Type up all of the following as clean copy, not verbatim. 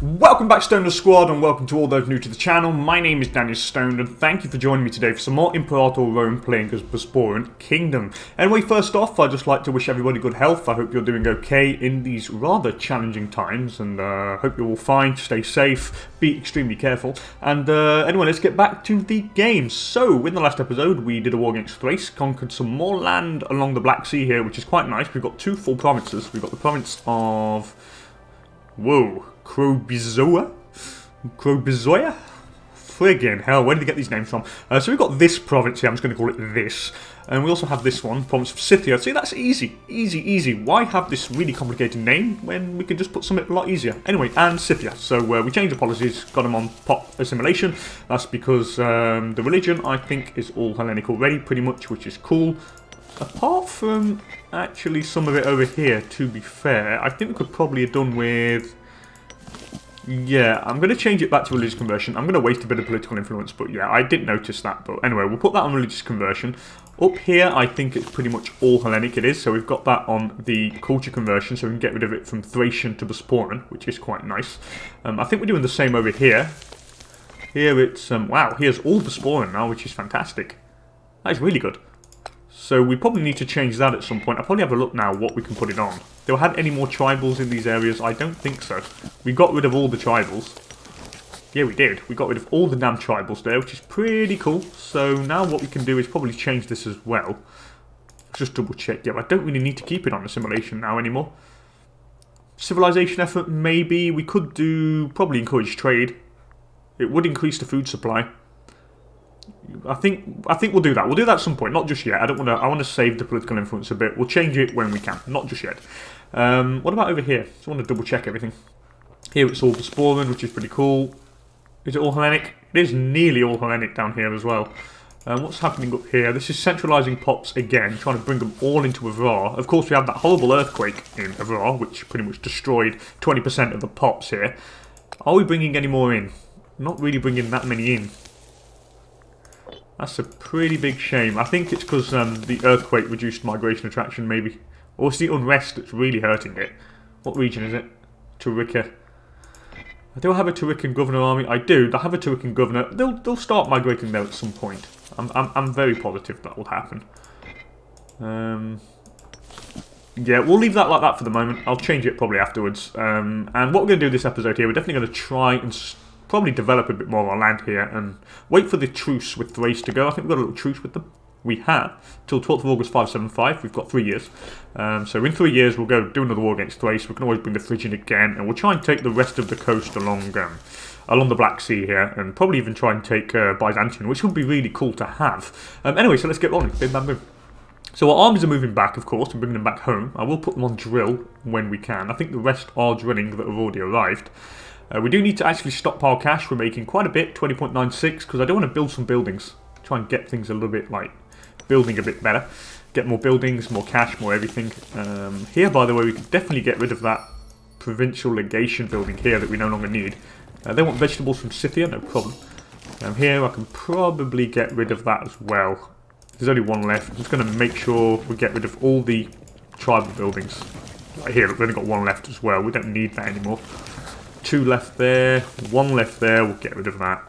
Welcome back, Stoned Squad, and welcome to all those new to the channel. My name is DanIsStoned, and thank you for joining me today for some more Imperator Rome playing as Bosporan Kingdom. Anyway, first off, I'd just like to wish everybody good health. I hope you're doing okay in these rather challenging times, and hope you're all fine. Stay safe, be extremely careful. And anyway, let's get back to the game. So, in the last episode, we did a war against Thrace, conquered some more land along the Black Sea here, which is quite nice. We've got two full provinces. We've got the province of... whoa. Krobizoa? Friggin' hell, where did they get these names from? So we've got this province here, I'm just going to call it this. And we also have this one, province of Scythia. See, that's easy. Easy. Why have this really complicated name when we can just put something a lot easier? Anyway, and Scythia. So we changed the policies, got them on pop assimilation. That's because the religion, I think, is all Hellenic already, pretty much, which is cool. Apart from, actually, some of it over here, to be fair. I think we could probably have done with... yeah, I'm going to change it back to religious conversion. I'm going to waste a bit of political influence, but yeah, I did notice that. But anyway, we'll put that on religious conversion. Up here, I think it's pretty much all Hellenic it is, so we've got that on the culture conversion, so we can get rid of it from Thracian to Bosporan, which is quite nice. I think we're doing the same over here. Here it's, wow, here's all Bosporan now, which is fantastic. That is really good. So we probably need to change that at some point. I'll probably have a look now what we can put it on. Do I have any more tribals in these areas? I don't think so. We got rid of all the tribals. Yeah, we did. We got rid of all the damn tribals there, which is pretty cool. So now what we can do is probably change this as well. Just double check. Yeah, I don't really need to keep it on assimilation now anymore. Civilization effort, maybe. We could do, probably encourage trade. It would increase the food supply. I think we'll do that. We'll do that at some point, not just yet. I want to save the political influence a bit. We'll change it when we can, not just yet. What about over here? Just want to double check everything. Here it's all Bosporan, which is pretty cool. Is it all Hellenic? It is nearly all Hellenic down here as well. What's happening up here? This is centralising pops again, trying to bring them all into Avrar. Of course, we have that horrible earthquake in Avrar, which pretty much destroyed 20% of the pops here. Are we bringing any more in? Not really bringing that many in. That's a pretty big shame. I think it's because the earthquake reduced migration attraction, maybe. Or it's the unrest that's really hurting it. What region is it? Turrica. Do I have a Turrican governor army? I do. I have a Turrican governor. They'll start migrating there at some point. I'm very positive that will happen. Yeah, we'll leave that like that for the moment. I'll change it probably afterwards. And what we're going to do this episode here, we're definitely going to try and... probably develop a bit more of our land here and wait for the truce with Thrace to go. I think we've got a little truce with them. We have. Till 12th of August 575. We've got 3 years. So in 3 years we'll go do another war against Thrace. We can always bring the Phrygian again. And we'll try and take the rest of the coast along the Black Sea here. And probably even try and take Byzantium, which would be really cool to have. Anyway, so let's get rolling. Bim, bam, boom. So our armies are moving back, of course, and bringing them back home. I will put them on drill when we can. I think the rest are drilling that have already arrived. We do need to actually stockpile cash. We're making quite a bit, 20.96, because I do want to build some buildings. Try and get things a little bit, like, building a bit better. Get more buildings, more cash, more everything. Here, by the way, we could definitely get rid of that provincial legation building here that we no longer need. They want vegetables from Scythia, no problem. Here, I can probably get rid of that as well. There's only one left. I'm just going to make sure we get rid of all the tribal buildings. Right here, we've only got one left as well. We don't need that anymore. 2 left there, 1 left there, we'll get rid of that.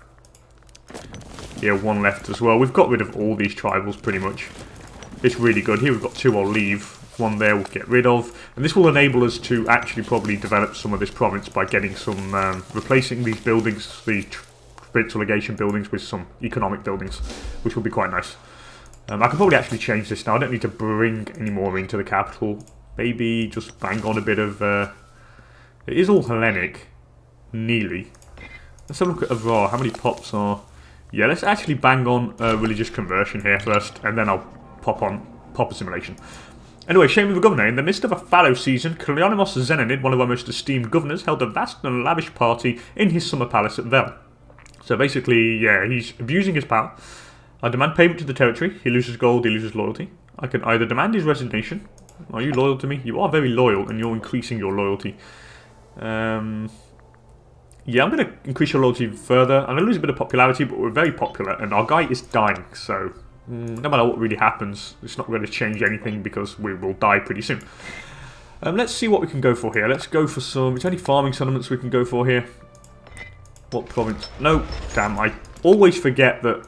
Yeah, 1 left as well. We've got rid of all these tribals pretty much. It's really good. Here we've got 2 I'll leave. 1 there we'll get rid of. And this will enable us to actually probably develop some of this province by getting some, replacing these buildings, the provincial legation buildings with some economic buildings, which will be quite nice. I can probably actually change this now. I don't need to bring any more into the capital. Maybe just bang on a bit of, it is all Hellenic. Nearly. Let's have a look at Avrar. How many pops are... yeah, let's actually bang on religious conversion here first, and then I'll pop on pop assimilation. Anyway, shame of the governor. In the midst of a fallow season, Cleonimos Zenonid, one of our most esteemed governors, held a vast and lavish party in his summer palace at Vel. So basically, yeah, he's abusing his power. I demand payment to the territory. He loses gold, he loses loyalty. I can either demand his resignation. Are you loyal to me? You are very loyal, and you're increasing your loyalty. Yeah, I'm going to increase your loyalty further. I'm going to lose a bit of popularity, but we're very popular, and our guy is dying, so no matter what really happens, it's not going to change anything because we will die pretty soon. Let's see what we can go for here. Let's go for some... it's only farming settlements we can go for here. What province? No, damn, I always forget that,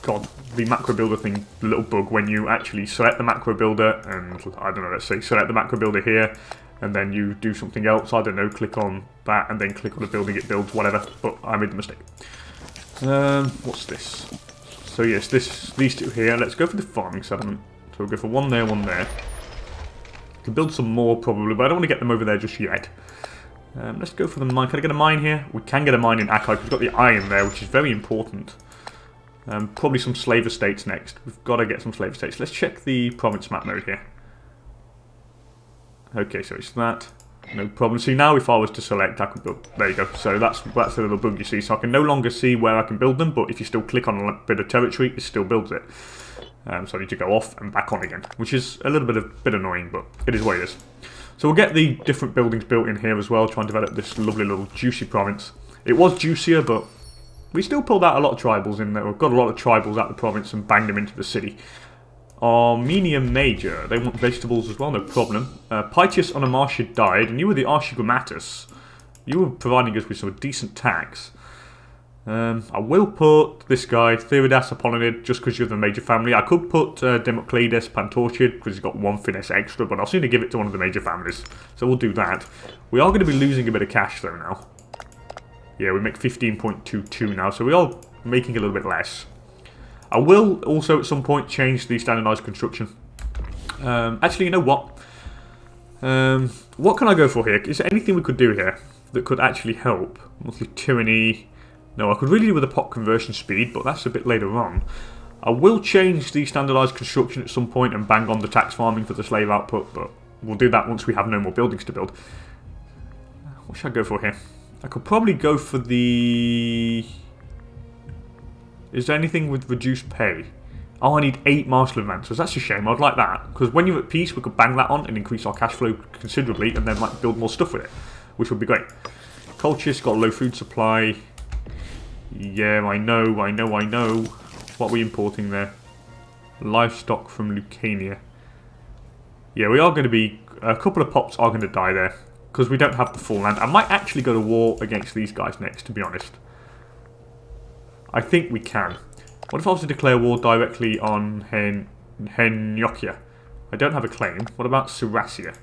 God, the macro builder thing, the little bug, when you actually select the macro builder, and I don't know, let's say select the macro builder here, and then you do something else, I don't know, click on that, and then click on the building, it builds, whatever, but I made the mistake. What's this? So yes, these two here, let's go for the farming settlement. So we'll go for one there, one there. Can build some more probably, but I don't want to get them over there just yet. Let's go for the mine. Can I get a mine here? We can get a mine in Akai. We've got the iron there, which is very important. Probably some slave estates next. We've got to get some slave estates. Let's check the province map mode here. Okay, so it's that. No problem. See, now if I was to select, I could build. There you go. So that's a little bug you see. So I can no longer see where I can build them, but if you still click on a bit of territory, it still builds it. So I need to go off and back on again, which is a little bit annoying, but it is what it is. So we'll get the different buildings built in here as well, try and develop this lovely little juicy province. It was juicier, but we still pulled out a lot of tribals in there. We've got a lot of tribals out of the province and banged them into the city. Armenia Major, they want vegetables as well, no problem. Pietius on Amartia died, and you were the Archigrammatus. You were providing us with some decent tax. I will put this guy, Theridas Apollonid, just because you're the major family. I could put Democleides Pantorchid, because he's got one finesse extra, but I'll sooner give it to one of the major families. So we'll do that. We are going to be losing a bit of cash, though, now. Yeah, we make 15.22 now, so we are making a little bit less. I will also, at some point, change the standardized construction. Actually, you know what? What can I go for here? Is there anything we could do here that could actually help? Monthly tyranny... No, I could really do with a pot conversion speed, but that's a bit later on. I will change the standardised construction at some point and bang on the tax farming for the slave output, but we'll do that once we have no more buildings to build. What should I go for here? I could probably go for the... Is there anything with reduced pay? Oh, I need 8 martial advances. That's a shame. I'd like that, because when you're at peace, we could bang that on and increase our cash flow considerably, and then like build more stuff with it, which would be great. Colchis got a low food supply. Yeah, I know. What are we importing there? Livestock from Lucania. Yeah, we are going to be... A couple of pops are going to die there, because we don't have the full land. I might actually go to war against these guys next, to be honest. I think we can. What if I was to declare war directly on Henyokia? I don't have a claim. What about Suracia?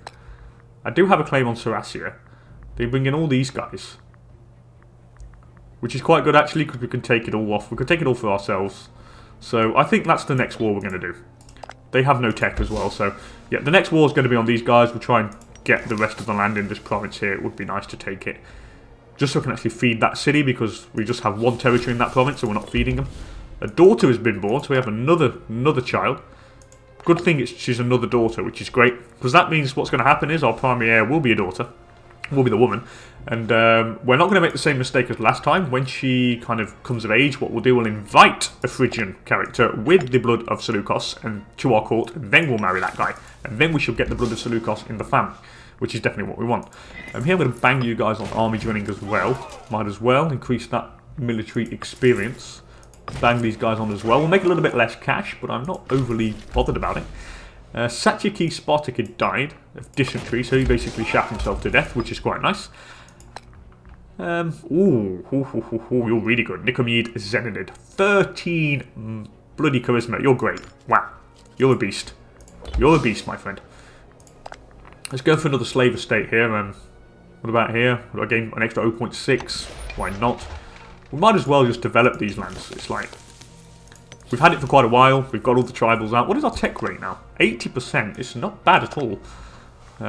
I do have a claim on Suracia. They bring in all these guys. Which is quite good, actually, because we can take it all off. We could take it all for ourselves. So I think that's the next war we're going to do. They have no tech as well, so... Yeah, the next war is going to be on these guys. We'll try and get the rest of the land in this province here. It would be nice to take it. Just so we can actually feed that city, because we just have one territory in that province, so we're not feeding them. A daughter has been born, so we have another child. Good thing she's another daughter, which is great. Because that means what's going to happen is our primary heir will be a daughter. Will be the woman. And we're not going to make the same mistake as last time. When she kind of comes of age, what we'll do, we'll invite a Phrygian character with the blood of Seleucus and to our court, and then we'll marry that guy. And then we should get the blood of Seleucus in the family, which is definitely what we want. Here I'm going to bang you guys on army joining as well. Might as well increase that military experience. Bang these guys on as well. We'll make a little bit less cash, but I'm not overly bothered about it. Satyaki Spartakid died of dysentery, so he basically shot himself to death, which is quite nice. You're really good. Nicomede Zenonid. 13 bloody charisma. You're great. Wow. You're a beast. You're a beast, my friend. Let's go for another slave estate here. What about here? We've got to gain an extra 0.6. Why not? We might as well just develop these lands. It's like... We've had it for quite a while. We've got all the tribals out. What is our tech rate now? 80%. It's not bad at all.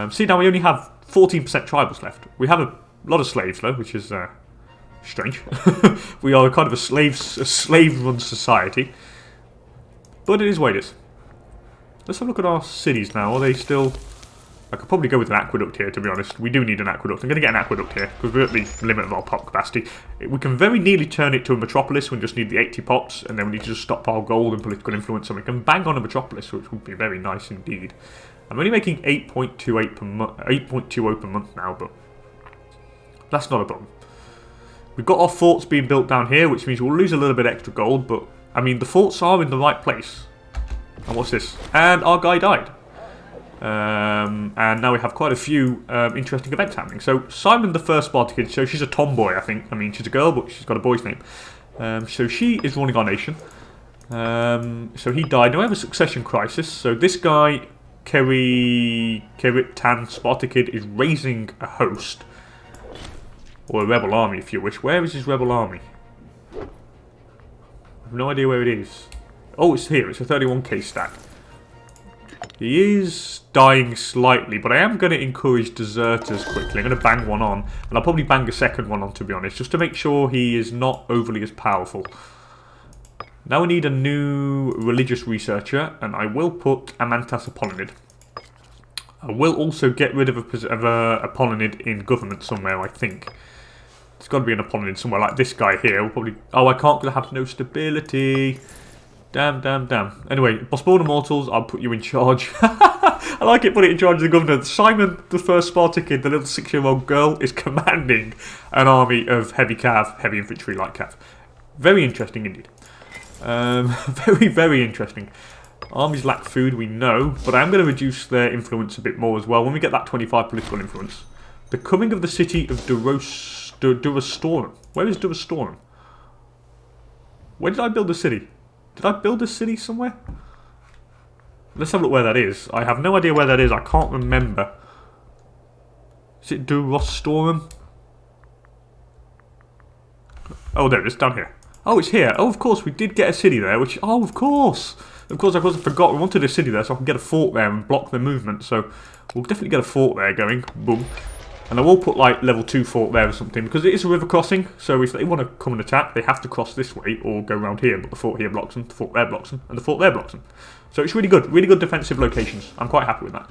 See, now we only have 14% tribals left. We have a lot of slaves, though, which is strange. We are kind of a slave-run society. But it is what it is. Let's have a look at our cities now. Are they still... I could probably go with an aqueduct here, to be honest. We do need an aqueduct. I'm going to get an aqueduct here, because we're at the limit of our pop capacity. We can very nearly turn it to a metropolis. We just need the 80 pops, and then we need to just stockpile gold and political influence, and we can bang on a metropolis, which would be very nice indeed. I'm only making 8.28 per month, 8.20 per month now, but that's not a problem. We've got our forts being built down here, which means we'll lose a little bit extra gold, but, I mean, the forts are in the right place. And what's this? And our guy died. And now we have quite a few interesting events happening. So Simon the First Spartacid, so she's a tomboy, I think. I mean, she's a girl, but she's got a boy's name. So she is running our nation. So he died. Now we have a succession crisis. So this guy, Keritan Spartacid, is raising a host. Or a rebel army, if you wish. Where is his rebel army? I have no idea where it is. Oh, it's here. It's a 31k stack. He is dying slightly, but I am going to encourage deserters quickly. I'm going to bang one on, and I'll probably bang a second one on, to be honest, just to make sure he is not overly as powerful. Now we need a new religious researcher, and I will put Amantas Apollonid. I will also get rid of a Apollonid in government somewhere, I think. It's got to be an Apollonid somewhere, like this guy here. We'll probably... Oh, I can't because I have no stability. Damn. Anyway, Bosporan Immortals, I'll put you in charge. I like it, put it in charge of the governor. Simon the First Spartacid, the little 6-year-old girl, is commanding an army of heavy cav, heavy infantry, light cav. Very interesting indeed. Very interesting. Armies lack food, we know, but I am going to reduce their influence a bit more as well when we get that 25 political influence. The coming of the city of Bosporan. Where is Bosporan? Where did I build a city? Did I build a city somewhere? Let's have a look where that is. I have no idea where that is. I can't remember. Is it Bosporan? Oh, there it is, down here. Oh, it's here. Oh, of course, we did get a city there, which... Oh, of course. Of course, I forgot. We wanted a city there so I can get a fort there and block their movement. So, we'll definitely get a fort there going. Boom. And I will put, like, level 2 fort there or something, because it is a river crossing, so if they want to come and attack, they have to cross this way, or go around here, but the fort here blocks them, the fort there blocks them, and the fort there blocks them. So it's really good defensive locations. I'm quite happy with that.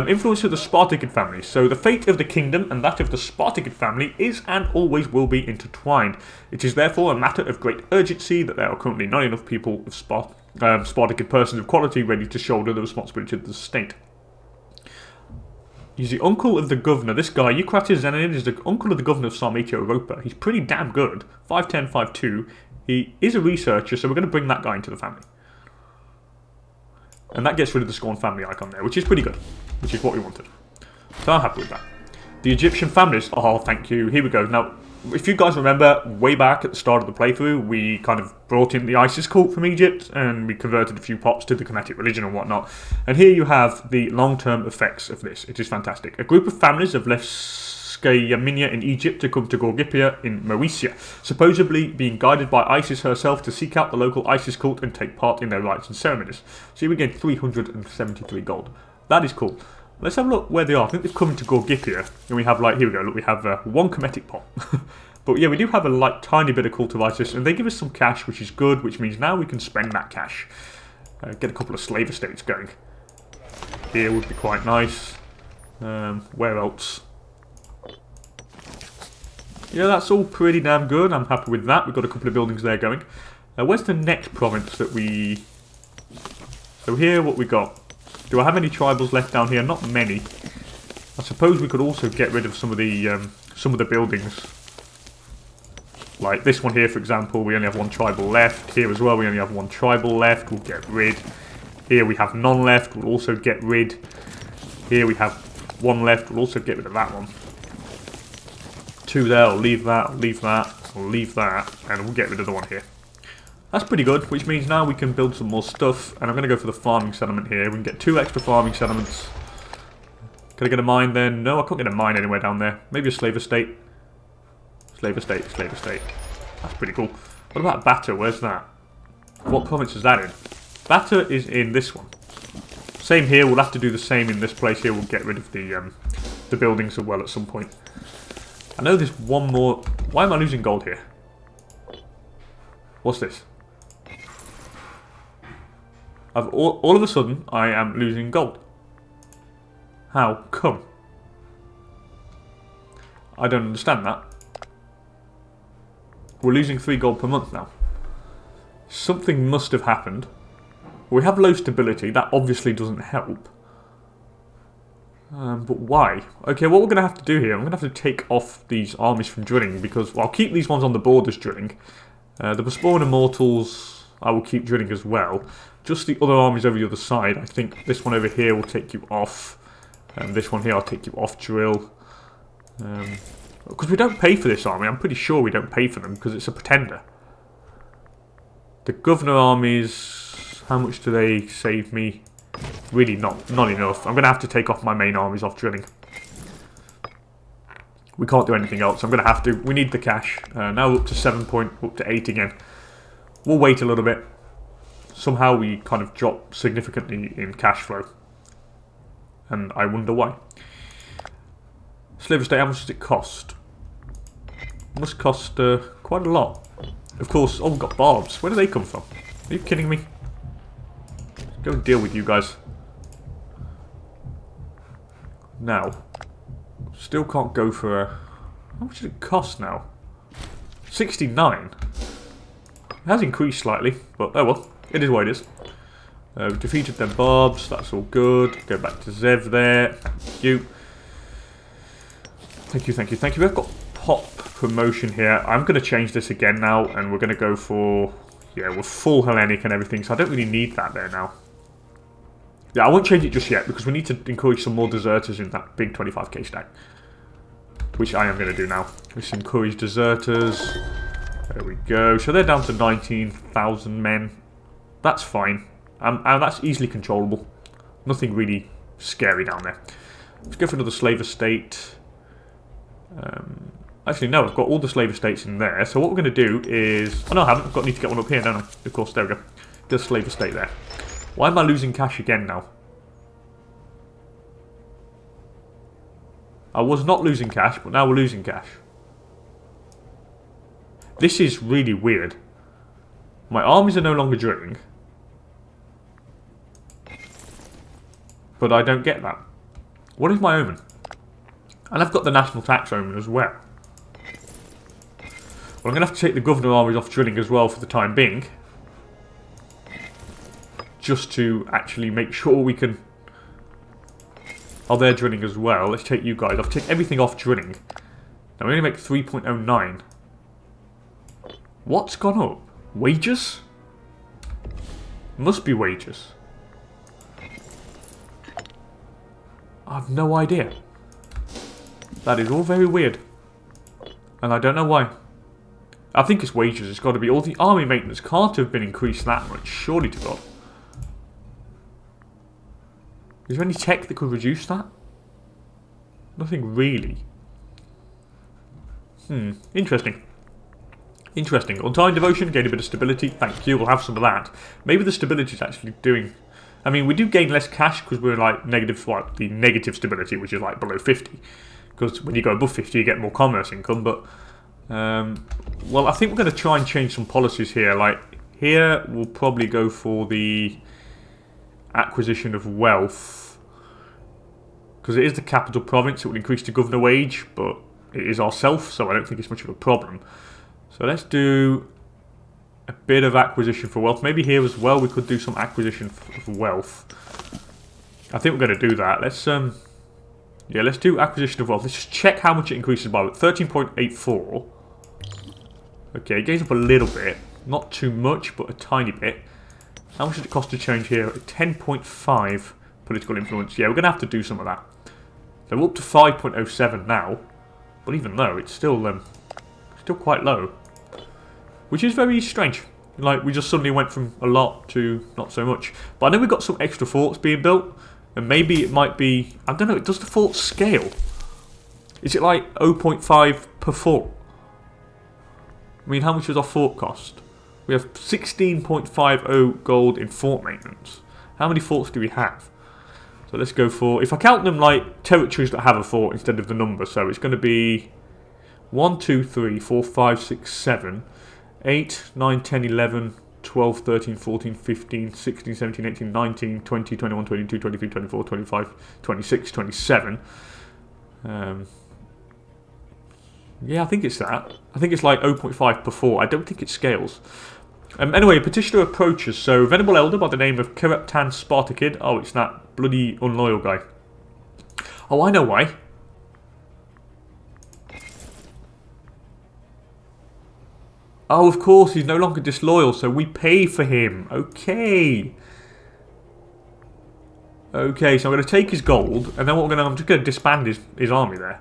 Influence of the Spartacid family. So the fate of the kingdom and that of the Spartacid family is and always will be intertwined. It is therefore a matter of great urgency that there are currently not enough people of Spartacid persons of quality ready to shoulder the responsibility of the state. He's the uncle of the governor. This guy, Eucrates Zenonid, is the uncle of the governor of Sarmatia Europa. He's pretty damn good. 5'10", 5'2". He is a researcher, so we're going to bring that guy into the family. And that gets rid of the Scorn family icon there, which is pretty good. Which is what we wanted. So I'm happy with that. The Egyptian families. Oh, thank you. Here we go. Now, if you guys remember, way back at the start of the playthrough, we kind of brought in the Isis cult from Egypt, and we converted a few pops to the Kemetic religion and whatnot. And here you have the long-term effects of this. It is fantastic. A group of families have left Skyaminia in Egypt to come to Gorgippia in Moesia, supposedly being guided by Isis herself to seek out the local Isis cult and take part in their rites and ceremonies. So here we get 373 gold. That is cool. Let's have a look where they are. I think they've come into Gorgippia. And we have, like, here we go. Look, we have one Kemetic pot. But yeah, we do have a, like, tiny bit of cult of Isis. And they give us some cash, which is good. Which means now we can spend that cash. Get a couple of slave estates going. Here would be quite nice. Where else? Yeah, that's all pretty damn good. I'm happy with that. We've got a couple of buildings there going. Where's the next province that we... So here, what we got? Do I have any tribals left down here? Not many. I suppose we could also get rid of some of the buildings. Like this one here, for example, we only have one tribal left. Here as well, we only have one tribal left. We'll get rid. Here we have none left. We'll also get rid. Here we have one left. We'll also get rid of that one. 2 there. I'll leave that. I'll leave that. I'll leave that. And we'll get rid of the one here. That's pretty good, which means now we can build some more stuff. And I'm going to go for the farming settlement here. We can get 2 extra farming settlements. Can I get a mine then? No, I can't get a mine anywhere down there. Maybe a slave estate. Slave estate, slave estate. That's pretty cool. What about Bata? Where's that? What province is that in? Bata is in this one. Same here. We'll have to do the same in this place here. We'll get rid of the buildings as well at some point. I know there's one more. Why am I losing gold here? What's this? All of a sudden, I am losing gold. How come? I don't understand that. We're losing 3 gold per month now. Something must have happened. We have low stability. That obviously doesn't help. But why? Okay, what we're going to have to do here, I'm going to have to take off these armies from drilling, because I'll keep these ones on the borders drilling. The Bosporan Immortals, I will keep drilling as well. just the other armies over the other side. I think this one over here will take you off. And this one here I'll take you off drill. Because we don't pay for this army. I'm pretty sure we don't pay for them because it's a pretender. The governor armies, how much do they save me? Really not enough. I'm going to have to take off my main armies off drilling. We can't do anything else. I'm going to have to. We need the cash. Now we're up to 7 point, up to 8 again. We'll wait a little bit. Somehow we kind of drop significantly in cash flow. And I wonder why. Slave estate, how much does it cost? It must cost quite a lot. Of course, oh, we've got barbs. Where do they come from? Are you kidding me? Let's go and deal with you guys. Now, still can't go for a... How much does it cost now? 69. It has increased slightly, but oh well. It is what it is. We've defeated their barbs. That's all good. Go back to Zev there. Thank you. Thank you, thank you, thank you. We've got pop promotion here. I'm going to change this again now, and we're going to go for... Yeah, we're full Hellenic and everything, so I don't really need that there now. Yeah, I won't change it just yet, because we need to encourage some more deserters in that big 25k stack. Which I am going to do now. Let's encourage deserters. There we go. So they're down to 19,000 men. That's fine. And that's easily controllable. Nothing really scary down there. Let's go for another slave estate. Actually, no, I've got all the slave estates in there. So what we're going to do is... Oh, no, I haven't. Need to get one up here, don't I? Of course, there we go. The slave estate there. Why am I losing cash again now? I was not losing cash, but now we're losing cash. This is really weird. My armies are no longer drilling. But I don't get that. What is my omen? And I've got the national tax omen as well. Well, I'm going to have to take the governor armies off drilling as well for the time being. Just to actually make sure we can... Oh, they're drilling as well. Let's take you guys. I've taken everything off drilling. Now we only make 3.09. What's gone up? Wages? Must be wages. I have no idea. That is all very weird. And I don't know why. I think it's wages. It's got to be. All the army maintenance can't have been increased that much. Surely to God. Is there any tech that could reduce that? Nothing really. Interesting. Interesting. Undying Devotion, gain a bit of stability. Thank you. We'll have some of that. Maybe the stability is actually doing... I mean, we do gain less cash because we're like negative... What? The negative stability, which is like below 50. Because when you go above 50, you get more commerce income. But, well, I think we're going to try and change some policies here. Like, here, we'll probably go for the acquisition of wealth. Because it is the capital province. It will increase the governor wage, but it is ourself, so I don't think it's much of a problem. So let's do a bit of acquisition for wealth. Maybe here as well we could do some acquisition of wealth. I think we're going to do that. Let's yeah, let's do acquisition of wealth. Let's just check how much it increases by. 13.84. Okay, it goes up a little bit. Not too much, but a tiny bit. How much does it cost to change here? 10.5 political influence. Yeah, we're going to have to do some of that. So we're up to 5.07 now. But even though, it's still quite low. Which is very strange. Like, we just suddenly went from a lot to not so much. But I know we've got some extra forts being built. And maybe it might be... I don't know, does the fort scale? Is it like 0.5 per fort? I mean, how much does our fort cost? We have 16.50 gold in fort maintenance. How many forts do we have? So let's go for... If I count them like territories that have a fort instead of the number. So it's going to be 1, 2, 3, 4, 5, 6, 7, 8, 9, 10, 11, 12, 13, 14, 15, 16, 17, 18, 19, 20, 21, 22, 23, 24, 25, 26, 27. Yeah, I think it's that. I think it's like 0.5 per fort. I don't think it scales. Anyway, a petitioner approaches. So, Venerable Elder by the name of Kereptan Spartakid. Oh, it's that bloody unloyal guy. Oh, I know why. Oh, of course, he's no longer disloyal, so we pay for him. Okay. Okay, so I'm going to take his gold, and then I'm just going to disband his army there.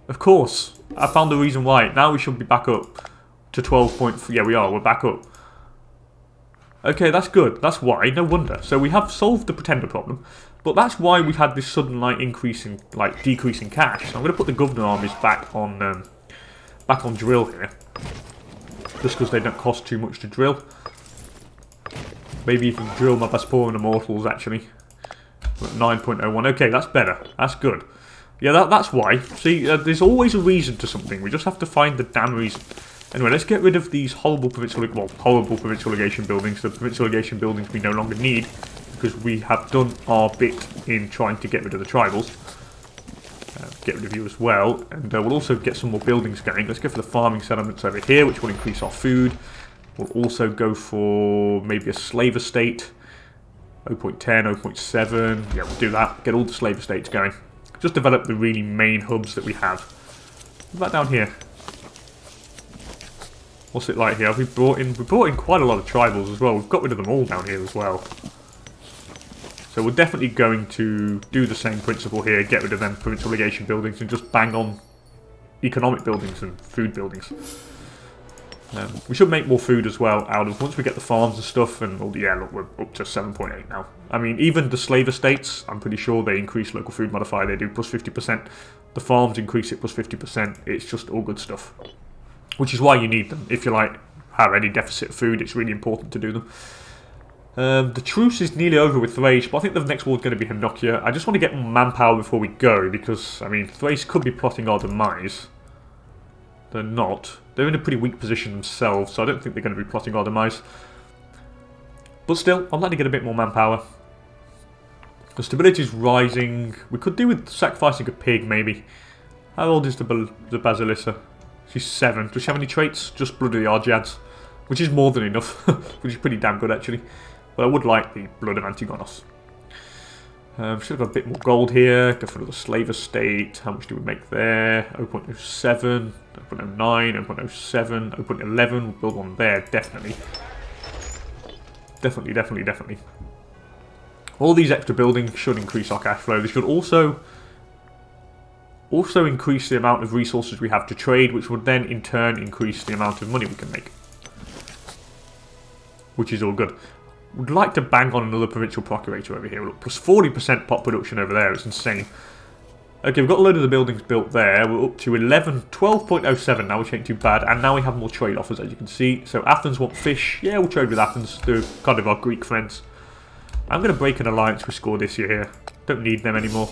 Of course, I found the reason why. Now we should be back up to 12.4. Yeah, we are. We're back up. Okay, that's good. That's why. No wonder. So we have solved the pretender problem, but that's why we've had this sudden decrease in cash. So I'm going to put the governor armies back on drill here, just because they don't cost too much to drill. Maybe even drill my Bosporan Immortals actually. 9.01. Okay, that's better. That's good. Yeah, that's why. See, there's always a reason to something. We just have to find the damn reason. Anyway, let's get rid of these horrible provincial legation buildings. The provincial legation buildings we no longer need, because we have done our bit in trying to get rid of the tribals. Get rid of you as well. And we'll also get some more buildings going. Let's go for the farming settlements over here, which will increase our food. We'll also go for maybe a slave estate. 0.10, 0.7. Yeah, we'll do that. Get all the slave estates going. Just develop the really main hubs that we have. What about down here? What's it like here? We brought in quite a lot of tribals as well. We've got rid of them all down here as well. So we're definitely going to do the same principle here. Get rid of them provincial legation buildings and just bang on economic buildings and food buildings. We should make more food as well out of once we get the farms and stuff. And yeah, look, we're up to 7.8 now. I mean, even the slave estates, I'm pretty sure they increase local food modifier. They do plus 50%. The farms increase it plus 50%. It's just all good stuff, which is why you need them. If you have any deficit of food, it's really important to do them. The truce is nearly over with Thrace, but I think the next war is going to be Henokia. I just want to get more manpower before we go, because I mean, Thrace could be plotting our demise. They're not. They're in a pretty weak position themselves, so I don't think they're going to be plotting our demise. But still, I'd like to get a bit more manpower. The stability is rising. We could do with sacrificing a pig, maybe. How old is the Basilissa? She's 7. Does she have any traits? Just Blood of the Arjads, which is more than enough, which is pretty damn good actually. But I would like the Blood of Antigonos. Should have got a bit more gold here. Go for the slave estate. How much do we make there? 0.07, 0.09, 0.07, 0.11. We'll build one there, definitely. Definitely. All these extra buildings should increase our cash flow. They should also increase the amount of resources we have to trade, which would then in turn increase the amount of money we can make. Which is all good. Would like to bang on another provincial procurator over here. Look, plus 40% pot production over there. It's insane. Okay, we've got a load of the buildings built there. We're up to 12.07 now, which ain't too bad. And now we have more trade offers, as you can see. So Athens want fish. Yeah, we'll trade with Athens. They're kind of our Greek friends. I'm going to break an alliance with Scordissia here. Don't need them anymore.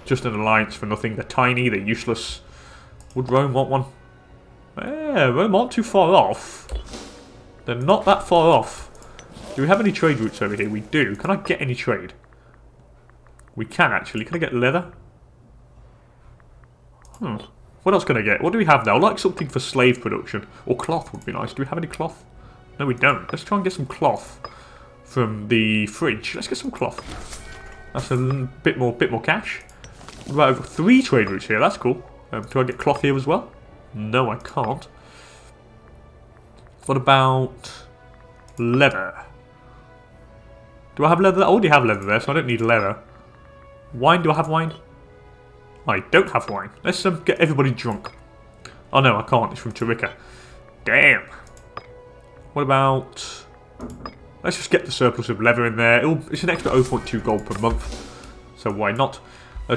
Just an alliance for nothing. They're tiny. They're useless. Would Rome want one? Yeah, Rome aren't too far off. They're not that far off. Do we have any trade routes over here? We do. Can I get any trade? We can actually. Can I get leather? What else can I get? What do we have now? I'd like something for slave production. Or cloth would be nice. Do we have any cloth? No, we don't. Let's try and get some cloth from the fridge. Let's get some cloth. That's a bit more cash. Right, I've got 3 trade routes here. That's cool. Can I get cloth here as well? No, I can't. What about leather? Do I have leather? I already have leather there, so I don't need leather. Wine? Do I have wine? I don't have wine. Let's get everybody drunk. Oh no, I can't. It's from Tarika. Damn. What about... Let's just get the surplus of leather in there. It's an extra 0.2 gold per month. So why not?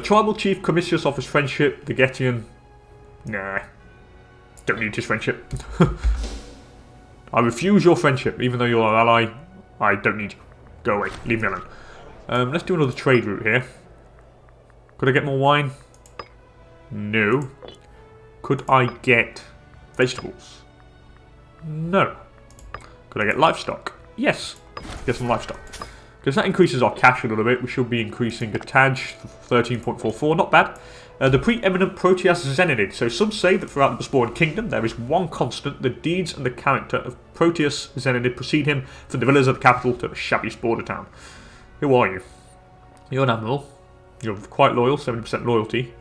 Tribal Chief Comisius offers friendship. The Getian. Nah. Don't need his friendship. I refuse your friendship. Even though you're an ally, I don't need you. Go away. Leave me alone. Let's do another trade route here. Could I get more wine? No. Could I get vegetables? No. Could I get livestock? Yes. Get some livestock. Because that increases our cash a little bit. We should be increasing a tad. 13.44. Not bad. The preeminent Proteus Zenonid. So some say that throughout the Bosporan Kingdom there is one constant. The deeds and the character of Proteus Zenonid precede him from the villas of the capital to the shabbiest border town. Who are you? You're an admiral. You're quite loyal. 70% loyalty.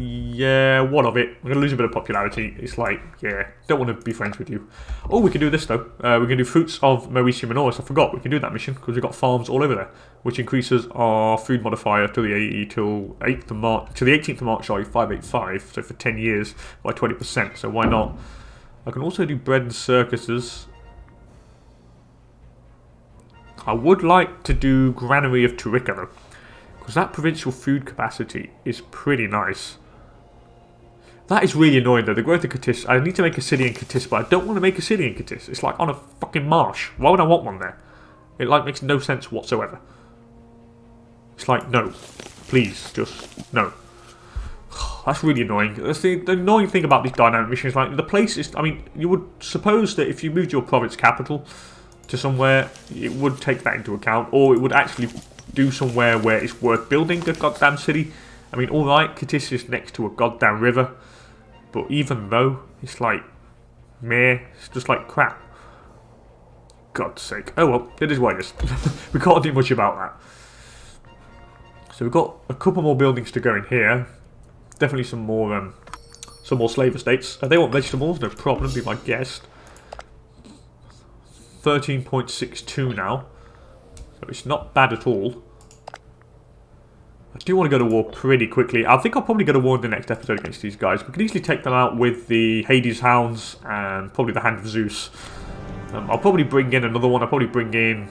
Yeah, what of it? We're going to lose a bit of popularity. It's like, yeah, don't want to be friends with you. Oh, we can do this though. We can do Fruits of Mauritia Minoris. I forgot we can do that mission because we've got farms all over there, which increases our food modifier to the 80 till 8th of March, to the 18th of March, sorry, 585. So for 10 years by 20%. So why not? I can also do bread and circuses. I would like to do Granary of Turica though, because that provincial food capacity is pretty nice. That is really annoying though, the growth of Cadiz. I need to make a city in Cadiz, but I don't want to make a city in Cadiz. It's like on a fucking marsh. Why would I want one there? It like makes no sense whatsoever. It's like, no. Please, just, no. That's really annoying. That's the annoying thing about these dynamic missions. Like, the place is, I mean, you would suppose that if you moved your province capital to somewhere, it would take that into account, or it would actually do somewhere where it's worth building a goddamn city. I mean, alright, Cadiz is next to a goddamn river, but even though, it's like, meh, it's just like crap. God's sake. Oh well, it is what it is. We can't do much about that. So we've got a couple more buildings to go in here. Definitely some more slave estates. They want vegetables, no problem, be my guest. 13.62 now. So it's not bad at all. I do want to go to war pretty quickly. I think I'll probably go to war in the next episode against these guys. We can easily take them out with the Hades Hounds and probably the Hand of Zeus. I'll probably bring in another one. I'll probably bring in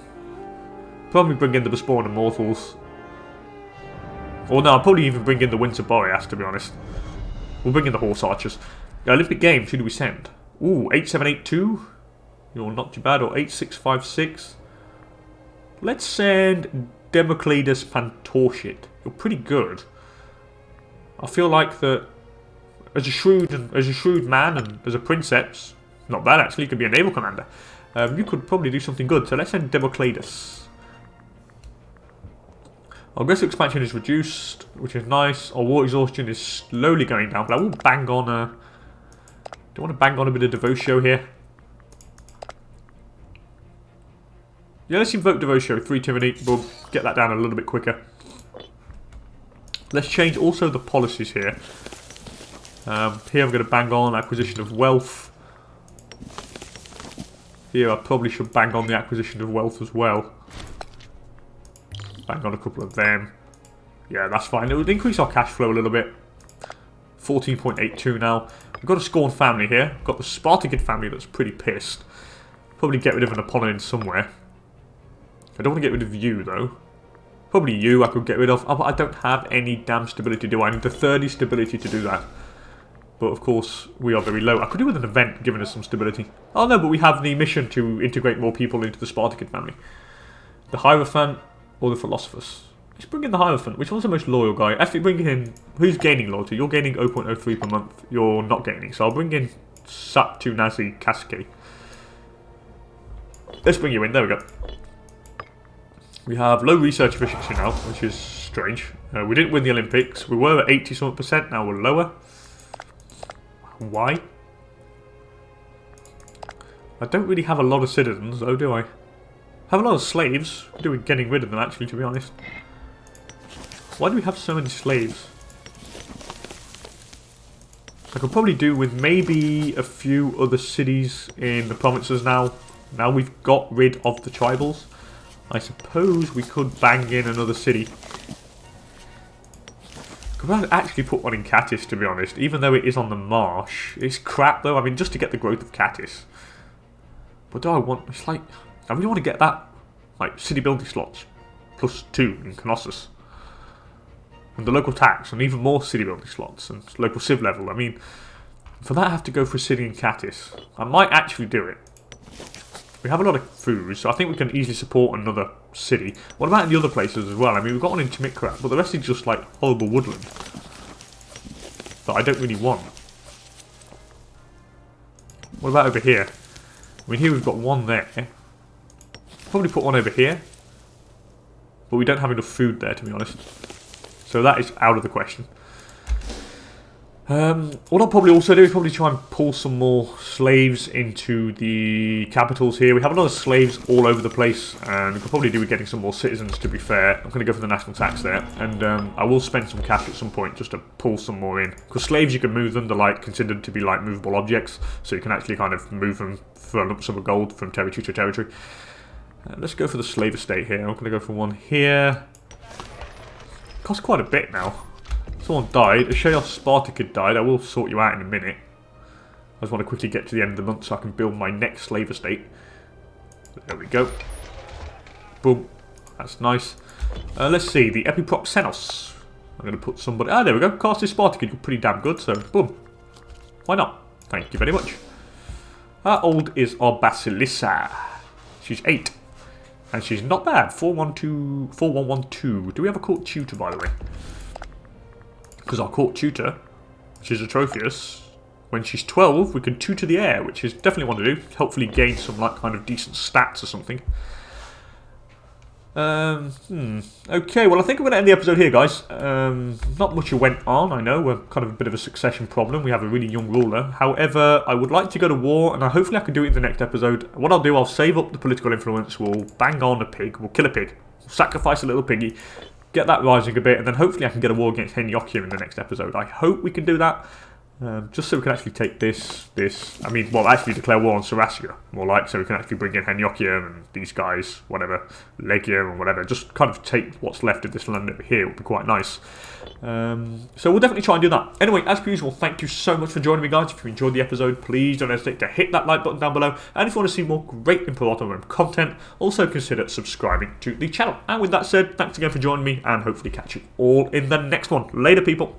the Bosporan Immortals. Or no, I'll probably even bring in the Winter Boreas, to be honest. We'll bring in the Horse Archers. Olympic Games, who do we send? Ooh, 8782. You're not too bad. Or 8656. Let's send Democletus Pantorshit. You're pretty good. I feel like that as a shrewd man and as a princeps, not bad actually, you could be a naval commander. You could probably do something good. So let's send Democletus. Our aggressive expansion is reduced, which is nice. Our war exhaustion is slowly going down, but I will bang on a... Do you want to bang on a bit of Devotio here? Yeah, let's invoke Devotio, 3 Tyranny. We'll get that down a little bit quicker. Let's change also the policies here. Here I'm going to bang on acquisition of wealth. Here I probably should bang on the acquisition of wealth as well. Bang on a couple of them. Yeah, that's fine. It would increase our cash flow a little bit. 14.82 now. We've got a Scorn family here. We've got the Spartacid family that's pretty pissed. Probably get rid of an Apollon somewhere. I don't want to get rid of you, though. Probably you I could get rid of. Oh, but I don't have any damn stability, do I? I need the 30 stability to do that. But, of course, we are very low. I could do with an event giving us some stability. Oh, no, but we have the mission to integrate more people into the Spartacid family. The Hierophant or the Philosophus. Let's bring in the Hierophant. Which one's the most loyal guy? Actually, bring in... Who's gaining loyalty? You're gaining 0.03 per month. You're not gaining. So I'll bring in Saptu Nazi Kaske. Let's bring you in. There we go. We have low research efficiency now, which is strange. We didn't win the Olympics. We were at 80-something%. Now we're lower. Why? I don't really have a lot of citizens, though, do I? Have a lot of slaves. What are we getting rid of them, actually, to be honest? Why do we have so many slaves? I could probably do with maybe a few other cities in the provinces now. Now we've got rid of the tribals. I suppose we could bang in another city. Could I actually put one in Cadiz, to be honest, even though it is on the marsh. It's crap, though. I mean, just to get the growth of Cadiz. But do I want... It's like... I really want to get that, like, city building slots. +2 in Colossus. And the local tax, and even more city building slots, and local civ level. I mean, for that I have to go for a city in Cadiz. I might actually do it. We have a lot of food, so I think we can easily support another city. What about in the other places as well? I mean, we've got one in Timikra, but the rest is just, like, horrible woodland. That I don't really want. What about over here? I mean, here we've got one there. Probably put one over here. But we don't have enough food there, to be honest. So that is out of the question. What I'll probably also do is probably try and pull some more slaves into the capitals here. We have a lot of slaves all over the place, and we could probably do with getting some more citizens, to be fair. I'm going to go for the national tax there, and I will spend some cash at some point just to pull some more in. Because slaves, you can move them, they're like considered to be like movable objects, so you can actually kind of move them for a lump sum of gold from territory to territory. Let's go for the slave estate here. I'm going to go for one here. Costs quite a bit now. Someone died. Achaeos Spartacus died. I will sort you out in a minute. I just want to quickly get to the end of the month so I can build my next slave estate. There we go. Boom. That's nice. Let's see. The Epiproxenos. I'm going to put somebody... Ah, there we go. Castus Spartacus. You're pretty damn good, so boom. Why not? Thank you very much. How old is our Basilissa? She's 8. And she's not bad. 4112. Do we have a court tutor, by the way? Because our court tutor, which is Atrophius, when she's 12, we can tutor the heir, which is definitely want to do. Hopefully gain some like kind of decent stats or something. Okay, well I think I'm going to end the episode here, guys. Not much went on, I know. We're kind of a bit of a succession problem. We have a really young ruler. However, I would like to go to war, and hopefully I can do it in the next episode. What I'll do, I'll save up the political influence. We'll bang on a pig. We'll kill a pig. We'll sacrifice a little piggy. Get that rising a bit, and then hopefully I can get a war against Heniokia in the next episode. I hope we can do that, just so we can actually take this, I mean, well, actually declare war on Saracia, more like, so we can actually bring in Heniokia and these guys, whatever, Legia or whatever, just kind of take what's left of this land over here. It would be quite nice. So we'll definitely try and do that. Anyway, as per usual, thank you so much for joining me, guys. If you enjoyed the episode, please don't hesitate to hit that like button down below, and if you want to see more great Imperator Rome content, also consider subscribing to the channel. And with that said, thanks again for joining me, and hopefully catch you all in the next one. Later, people.